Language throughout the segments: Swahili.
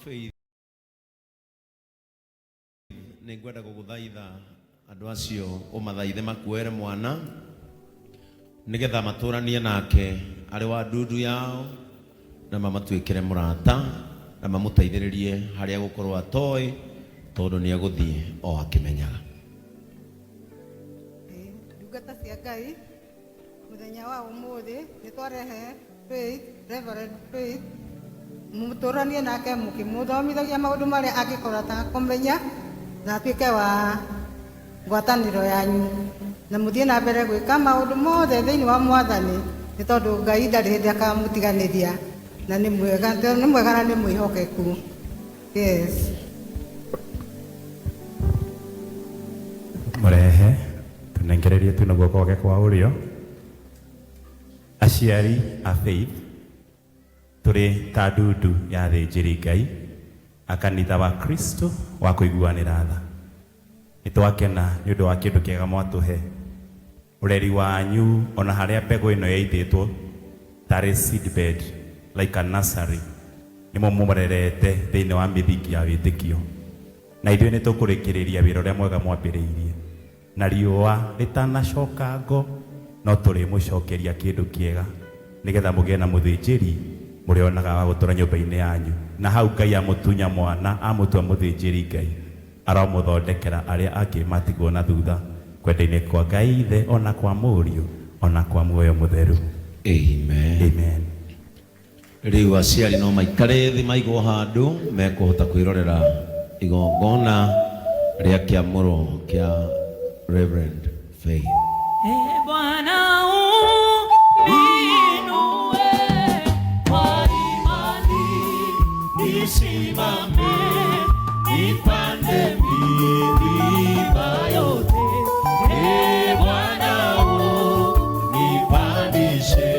Faith ningwenda guguthaitha andu acio umathaithe makuere mwana nigetha maturanie nake ari wa ndundu yao na mamatuikire murata na mamutaithiririe haria gukorwo atoi tondu ni aguthie o akimenyaga. Ndungata cia Ngai muthenya wa umuthi nitwarehe Faith, Reverend Faith, muturanie nake mukimuthomithagia maundu maria angikorata kumenya na atuike wa ngwataniro yanyu na muthie na mbere gwika maundu mothe thiini wa mwathani ni tondu Ngai ndari hindi akamutiganiria na ni mwega na ni mwihokeku. Yes. Murehe tunengererie tu na guoko gwake kwa urio aciari a Faith turi ta ndundu ya thinjiri Ngai akanitha wa Kristo wa kuiguanira tha. Nitwakena ni undu wa kindu kiega mwatuhe ureri wanyu ona haria mbegu ino yaititwo tari seedbed like a nursery nimo mumurerete thiini wa mithingi ya witikio na ithuĩ nĩtũkũrĩkĩrĩria wĩra ũrĩa mwega mwambĩrĩirie na riũa rĩtanacoka ngo no tũrĩmũcokeria kĩndũ kĩega nĩgetha mũgĩe na mũthĩnjĩri mũrĩonaga wa gũtũra nyũmba-inĩ yanyu na hau Ngai amũtunya mwana amũtua mũthĩnjĩri Ngai aramũthondekera arĩa angĩ matigwo na thutha kwenda-inĩ kwa Ngai Ithe ona kwa Mũriũ ona kwa muoyo mũtheru. Amen. Amen. Riu aciari no maikare thi maigwo handu mekuhota kwirorera igongona ria kiamuro kia Reverend Faith. Bwana uinue kwa imani nisimame nipande milima yote. Bwana unipandishe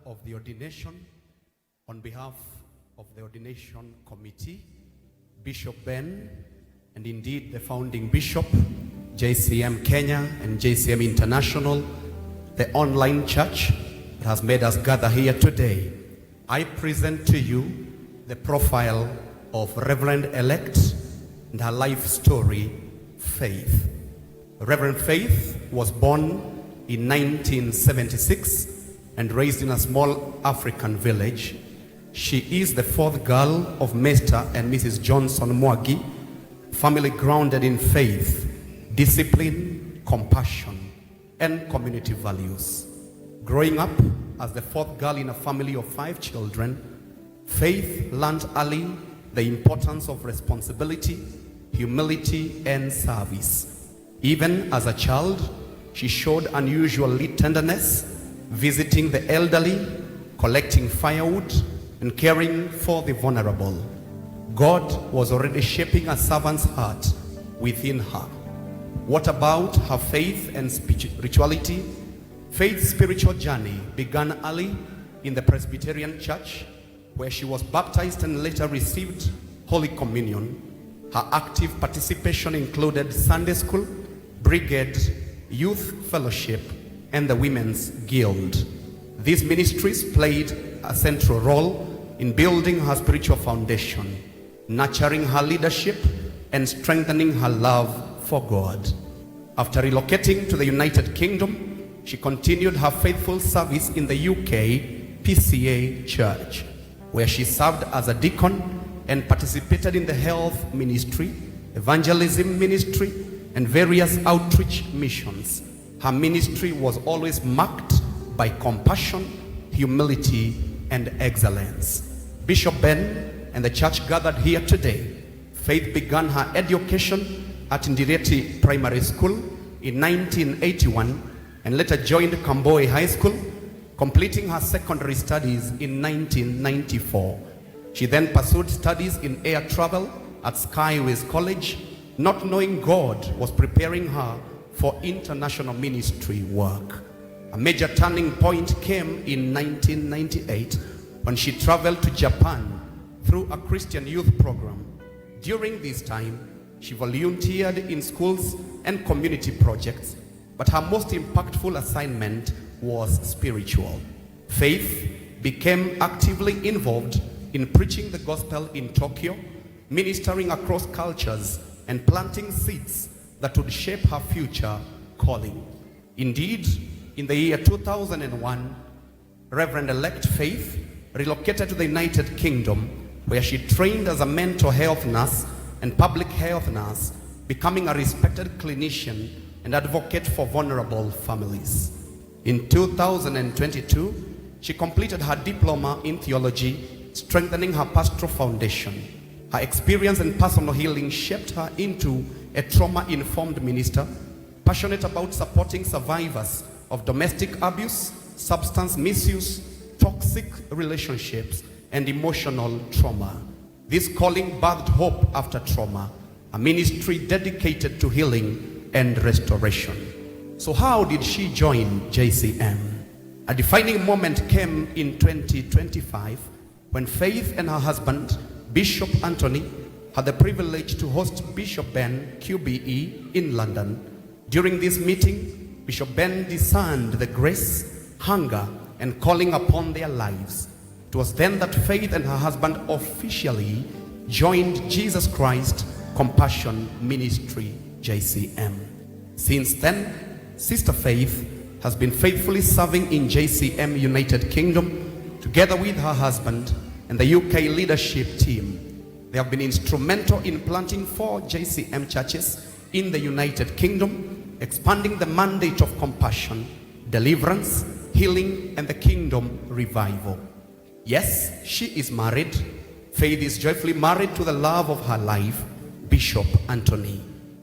of the ordination, on behalf of the ordination committee, Bishop Ben, and indeed the founding bishop, JCM Kenya and JCM International, the online church that has made us gather here today, I present to you the profile of Reverend-elect and her life story, Faith. Reverend Faith was born in 1976 and raised in a small African village. She is the fourth girl of Mr. and Mrs. Johnson Mwagi, family grounded in faith, discipline, compassion, and community values. Growing up as the fourth girl in a family of 5 children, Faith learned early the importance of responsibility, humility, and service. Even as a child, she showed unusual tenderness, visiting the elderly, collecting firewood, and caring for the vulnerable. God was already shaping a servant's heart within her. What about her faith and spirituality? Faith's spiritual journey began early in the Presbyterian Church, where she was baptized and later received Holy Communion. Her active participation included Sunday school, brigade, youth fellowship, and the Women's Guild. These ministries played a central role in building her spiritual foundation, nurturing her leadership, and strengthening her love for God. After relocating to the United Kingdom, she continued her faithful service in the UK PCA Church. where she served as a deacon and participated in the health ministry, evangelism ministry, and various outreach missions. Her ministry was always marked by compassion, humility, and excellence. Bishop Ben and the church gathered here today. Faith began her education at Ndireti Primary School in 1981 and later joined Kamboi High School, completing her secondary studies in 1994. She then pursued studies in air travel at Skyways College, not knowing God was preparing her for international ministry work. A major turning point came in 1998 when she traveled to Japan through a Christian youth program. During this time, she volunteered in schools and community projects, but her most impactful assignment was spiritual. Faith became actively involved in preaching the gospel in Tokyo, ministering across cultures, and planting seeds that would shape her future calling. Indeed, in the year 2001, Reverend-elect Faith relocated to the United Kingdom, where she trained as a mental health nurse and public health nurse, becoming a respected clinician and advocate for vulnerable families. In 2022, she completed her diploma in theology, strengthening her pastoral foundation. Her experience and personal healing shaped her into a trauma-informed minister, passionate about supporting survivors of domestic abuse, substance misuse, toxic relationships, and emotional trauma. This calling birthed Hope After Trauma, a ministry dedicated to healing and restoration. So how did she join JCM? A defining moment came in 2025 when Faith and her husband, Bishop Anthony, had the privilege to host Bishop Ben QBE in London. During this meeting, Bishop Ben discerned the grace, hunger, and calling upon their lives. It was then that Faith and her husband officially joined Jesus Christ Compassion Ministry, JCM. Since then, Sister Faith has been faithfully serving in JCM United Kingdom together with her husband and the UK leadership team. They have been instrumental in planting 4 JCM churches in the United Kingdom, expanding the mandate of compassion, deliverance, healing, and the kingdom revival. Yes, she is married. Faith is joyfully married to the love of her life, Bishop Anthony.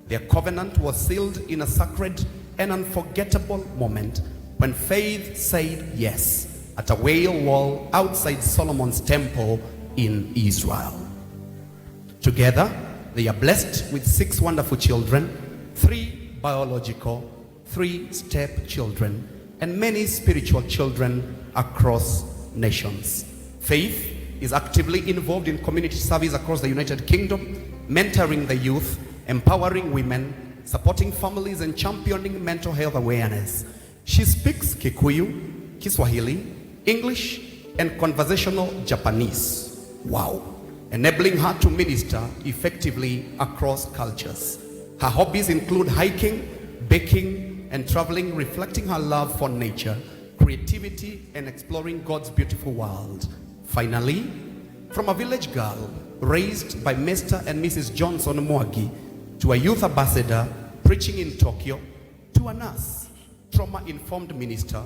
Their covenant was sealed in a sacred and unforgettable moment when Faith said yes at a whale wall outside Solomon's temple in Israel. Together, they are blessed with 6 wonderful children, 3 biological, 3 step children, and many spiritual children across nations. Faith is actively involved in community service across the United Kingdom, mentoring the youth, empowering women, supporting families, and championing mental health awareness. She speaks Kikuyu, Kiswahili, English, and conversational Japanese. Wow. Enabling her to minister effectively across cultures. Her hobbies include hiking, baking, and traveling, reflecting her love for nature, creativity, and exploring God's beautiful world. Finally, from a village girl raised by Mr. and Mrs. Johnson Mwagi to a youth ambassador preaching in Tokyo, to a nurse, trauma-informed minister,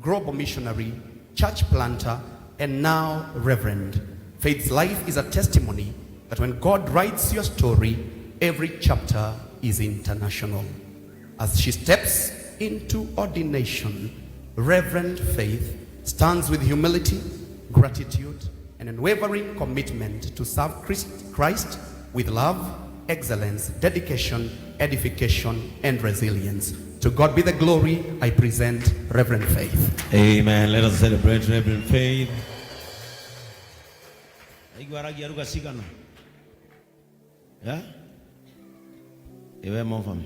global missionary, church planter, and now reverend. Faith's life is a testimony that when God writes your story, every chapter is international. As she steps into ordination, Reverend Faith stands with humility, gratitude, and unwavering commitment to serve Christ with love, excellence, dedication, edification, and resilience. To God be the glory. I present Reverend Faith. Amen. Let us celebrate Reverend Faith. Yeah? Ewe mofam.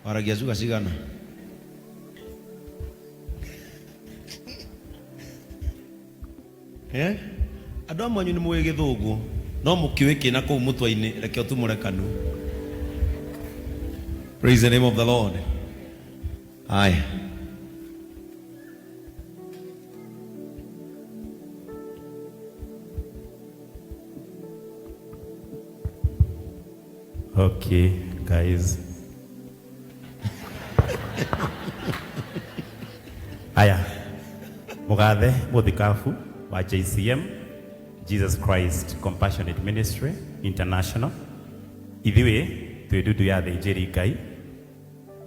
Waragia zuga sigana. Eh? Andũ amwe nĩ mũĩ gĩthũngũ no mũkĩũĩ kĩna kũu mũtwe-inĩ reke tũmũrekanu. Praise the name of the Lord. Aye. Okay, guys. Aya. Mugathe muthikafu wa JCM, Jesus Christ Compassionate Ministry International. Ithiwe twedudu ya thĩnjĩri Ngai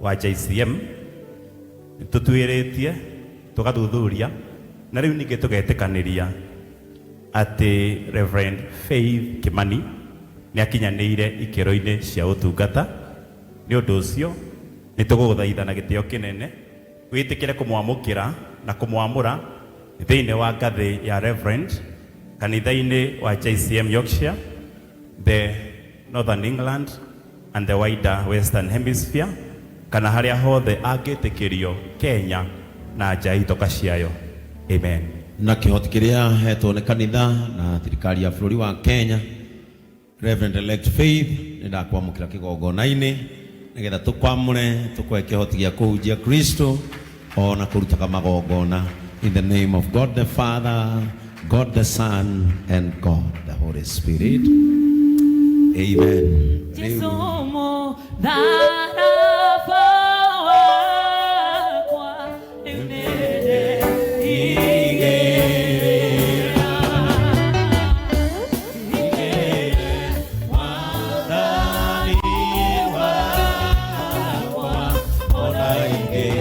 wa JCM tutwĩrĩtie tugathuthuria na rĩu ningĩ tugetĩkanĩria atĩ Reverend Faith Kimani nĩ akinyanĩire ikĩro-inĩ cia ũtungata. Nĩ ũndũ ũcio nĩ tũgũgũthaitha na gĩtĩo kĩnene wĩtĩkĩre kũmwamũkĩra na kũmwamũra thĩinĩ wa ngathĩ ya Reverend kanitha-inĩ wa JCM Yorkshire, the Northern England and the wider Western Hemisphere, kana harĩa hothe angĩtĩkĩrio Kenya na nja itoka ciayo. Amen. Na kĩhoti kĩrĩa hetwo nĩ kanitha na thirikari ya bũrũri wa Kenya, Reverend Elect Faith nĩ ndakwamũkĩra kĩgongona-inĩ nĩgetha tũkwamũre tũkũhe kĩhoti gĩa kũhunjia Kristo ona kũrutaga magongona. In the name of God the Father, God the Son, and God the Holy Spirit. Amen. Jisomo dharafa wakwa emene igerera wadani wakwa onaige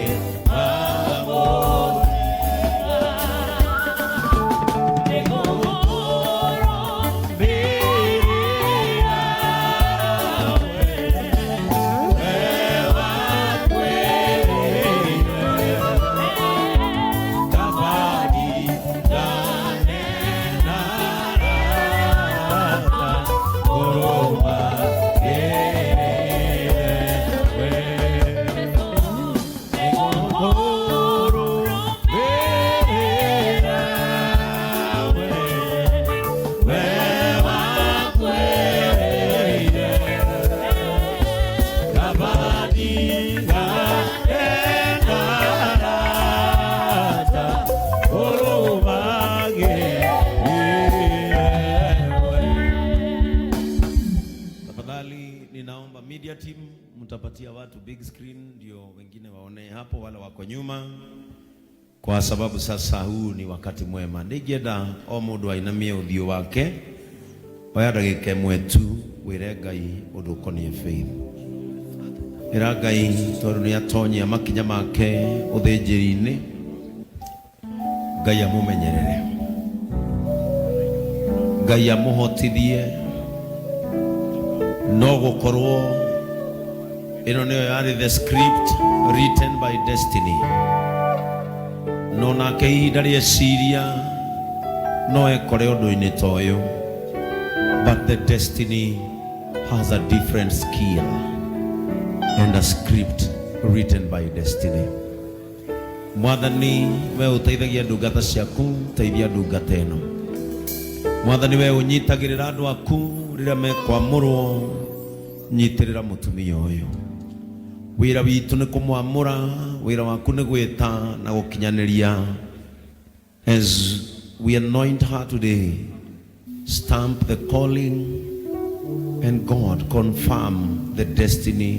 mtapatia watu big screen ndio wengine waone hapo wala wako nyuma, kwa sababu sasa huu ni wakati mwema. Ningenda o mundu ainamie uthio wake oyadagike mwetu wire Ngai undu ukonie Faith. Ira Ngai tondu ni atonyia makinya make uthinjiri-ini, Ngai amumenyerere, Ngai amuhotithie no gukorwo ino niyo yari the script written by destiny. No nake ihinda rĩeciria no ekore ũndũ-inĩ ta ũyũ, but the destiny has a different skill and a script written by destiny. Mwathani we ũteithagia ndungata ciaku, teithia ndungata ĩno. Mwathani we ũnyitagĩrĩra andũ aku rĩrĩa mekwamũrwo, nyitĩrĩra mũtumia ũyũ. Wira witũ nĩ kũmwamũra, wira waku nĩ gwĩta na gũkinyanĩria. As we anoint her today, stamp the calling and God confirm the destiny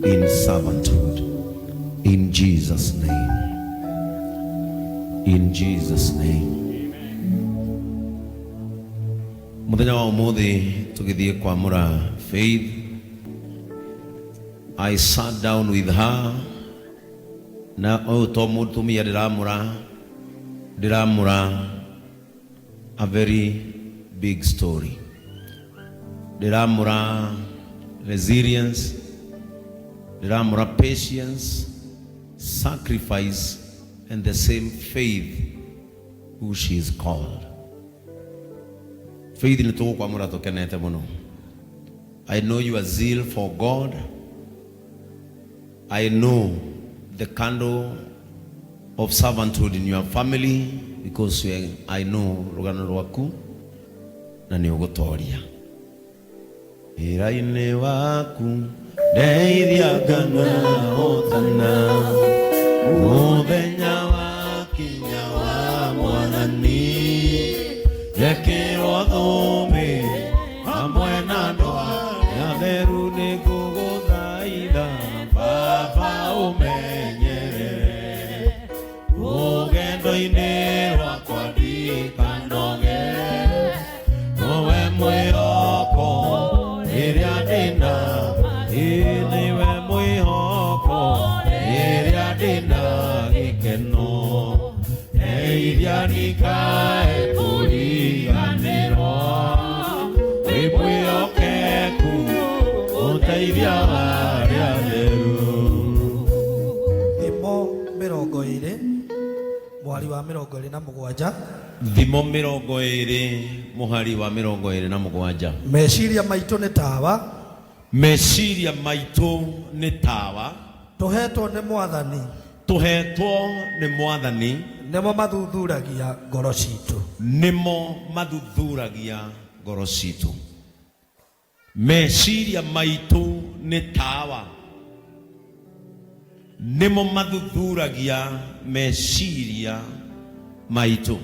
in servanthood. In Jesus' name. In Jesus' name. Muthenya wa ũmũthĩ tũgĩthiĩ kwamũra Faith, I sat down with her na to mutumia ndiramura a very big story. Ndiramura resilience, ndiramura patience, sacrifice, and the same faith who she is called. Faith ni tuko kwamura tokenete muno. I know your zeal for God. I know the candle of servanthood in your family, because I know rugano rwaku na ni ugutoria. Iraine waku deithia ngana otana, muthenya wakinya wa mwathani, yekirwo thũmbĩ hamwe na ndoa ya theru nĩ ndeithia nikae kũriganĩrwo wĩ mwĩhokeku ũteithia warĩa theru. Thimo 20 mwari wa 27. Thimo 20 muhari wa 27. Meciria maitũ nĩ tawa, meciria maitũ nĩ tawa, tũhetwo nĩ Mwathani, tũhetwo nĩ Mwathani, nĩmo mathuthuragia ngoro citũ, nĩmo mathuthuragia ngoro citũ. Meciria maitũ nĩ tawa, nĩmo mathuthuragia meciria maitũ.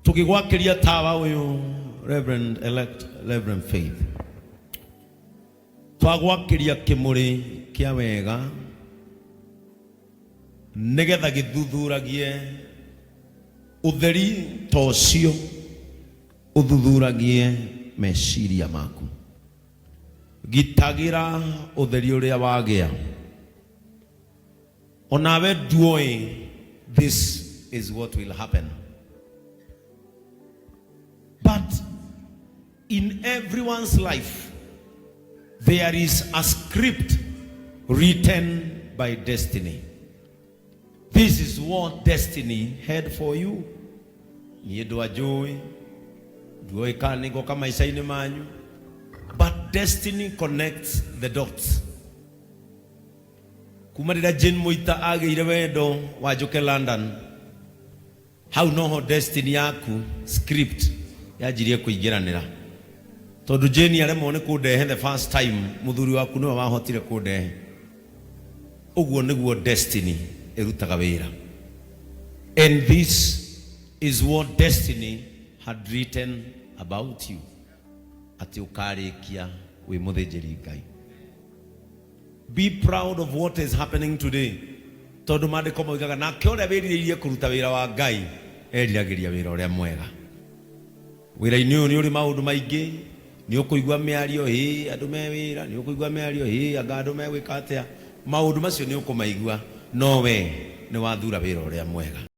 Tukigwakiria tawa uyu Reverend Elect Reverend Faith, twagwakiria kimuri kia wega nigetha githuthuragie utheri tocio, uthuthuragie meciria maku, gitagira utheri uria wagia. Onawe duoe, this is what will happen. But in everyone's life, there is a script written by destiny. This is what destiny had for you. But destiny connects the dots. Kumarira Jane Muita ageire wendo wajuke London. How noho destiny yaku script yajirie kuigiranira. Tondu Jane aremo ne kudehe the first time muthuri waku no wahotire kudehe. Uguo niguo destiny erutaga wira. And this is what destiny had written about you. Ati ukarikia wi muthejeri Ngai. Be proud of what is happening today. Tondu mandiko moigaga na kĩoria wĩrirĩirie kũruta wĩra wa Ngai eriragĩria wĩra ũrĩa mwega. Wĩra-inĩ ũyũ nĩ ũrĩ maũndũ maingĩ, nĩ ũkũigua mĩario andũ me wĩra, nĩ ũkũigua mĩario anga andũ megwĩka atĩa. Maũndũ macio nĩ ũkũmaigua, no we nĩ wathura wĩra ũrĩa mwega.